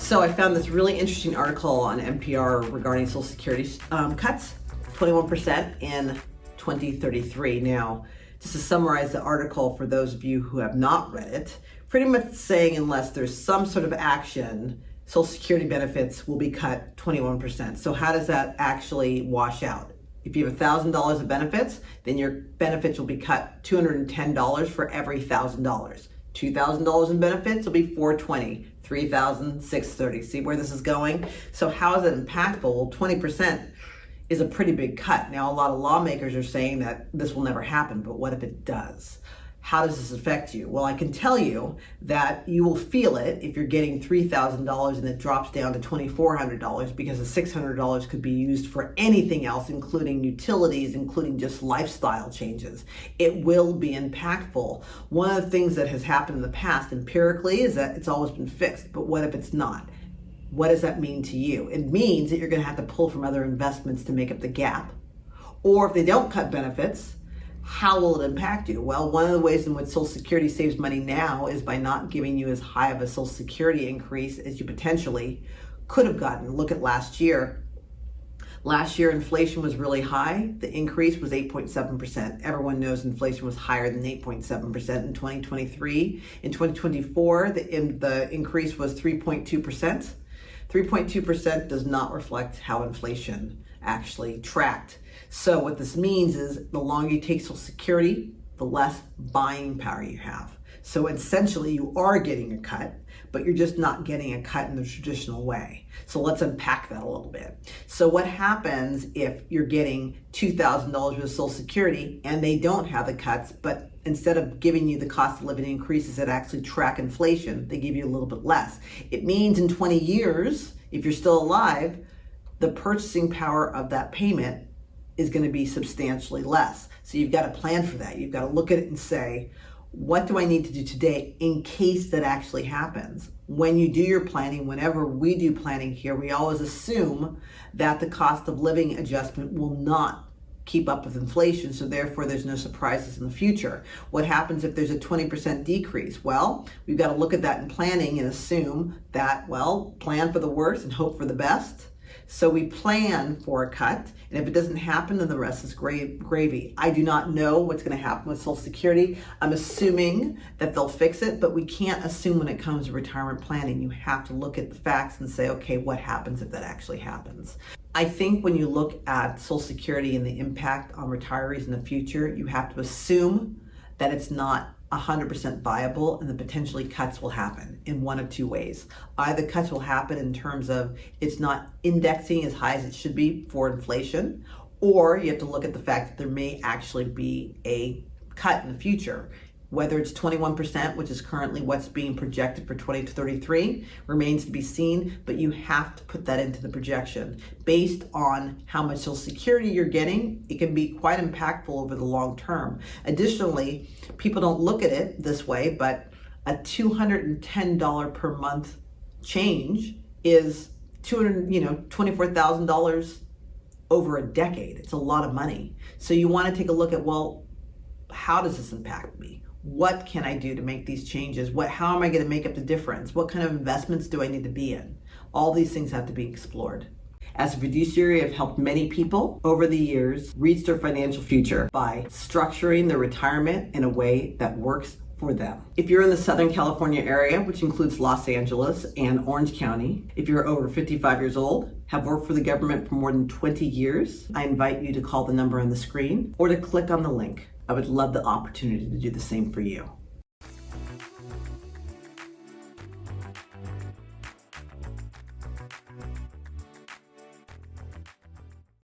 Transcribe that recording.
So I found this really interesting article on NPR regarding Social Security cuts, 21% in 2033. Now, just to summarize the article for those of you who have not read it, pretty much saying unless there's some sort of action, Social Security benefits will be cut 21%. So how does that actually wash out? If you have $1,000 of benefits, then your benefits will be cut $210 for every $1,000. $2,000 in benefits will be $420, $3,630. See where this is going? So how is it impactful? Well, 20% is a pretty big cut. Now, a lot of lawmakers are saying that this will never happen, but what if it does? How does this affect you? Well, I can tell you that you will feel it if you're getting $3,000 and it drops down to $2,400 because the $600 could be used for anything else, including utilities, including just lifestyle changes. It will be impactful. One of the things that has happened in the past empirically is that it's always been fixed, but what if it's not? What does that mean to you? It means that you're going to have to pull from other investments to make up the gap. Or if they don't cut benefits, how will it impact you? Well, one of the ways in which Social Security saves money now is by not giving you as high of a Social Security increase as you potentially could have gotten. Look at last year. Last year, inflation was really high. The increase was 8.7%. Everyone knows inflation was higher than 8.7% in 2023. In 2024, the increase was 3.2%. 3.2% does not reflect how inflation actually tracked. So what this means is the longer you take Social Security, the less buying power you have. So essentially you are getting a cut, but you're just not getting a cut in the traditional way. So let's unpack that a little bit. So what happens if you're getting $2,000 with Social Security and they don't have the cuts, but instead of giving you the cost of living increases that actually track inflation, they give you a little bit less. It means in 20 years, if you're still alive, the purchasing power of that payment is going to be substantially less. So you've got to plan for that. You've got to look at it and say, what do I need to do today in case that actually happens? When you do your planning, whenever we do planning here, we always assume that the cost of living adjustment will not keep up with inflation, so therefore there's no surprises in the future. What happens if there's a 20% decrease? Well, we've got to look at that in planning and assume that, well, plan for the worst and hope for the best. So we plan for a cut, and if it doesn't happen, then the rest is gravy. I do not know what's going to happen with Social Security. I'm assuming that they'll fix it, but we can't assume when it comes to retirement planning. You have to look at the facts and say, okay, what happens if that actually happens? I think when you look at Social Security and the impact on retirees in the future, you have to assume that it's not 100% viable and the potentially cuts will happen in one of two ways. Either cuts will happen in terms of it's not indexing as high as it should be for inflation, or you have to look at the fact that there may actually be a cut in the future. Whether it's 21%, which is currently what's being projected for 2033, remains to be seen, but you have to put that into the projection. Based on how much Social Security you're getting, it can be quite impactful over the long term. Additionally, people don't look at it this way, but a $210 per month change is $24,000 over a decade. It's a lot of money. So you want to take a look at, well, how does this impact me? What can I do to make these changes? How am I going to make up the difference? What kind of investments do I need to be in? All these things have to be explored. As a fiduciary, I've helped many people over the years reach their financial future by structuring their retirement in a way that works for them. If you're in the Southern California area, which includes Los Angeles and Orange County, if you're over 55 years old, have worked for the government for more than 20 years, I invite you to call the number on the screen or to click on the link. I would love the opportunity to do the same for you.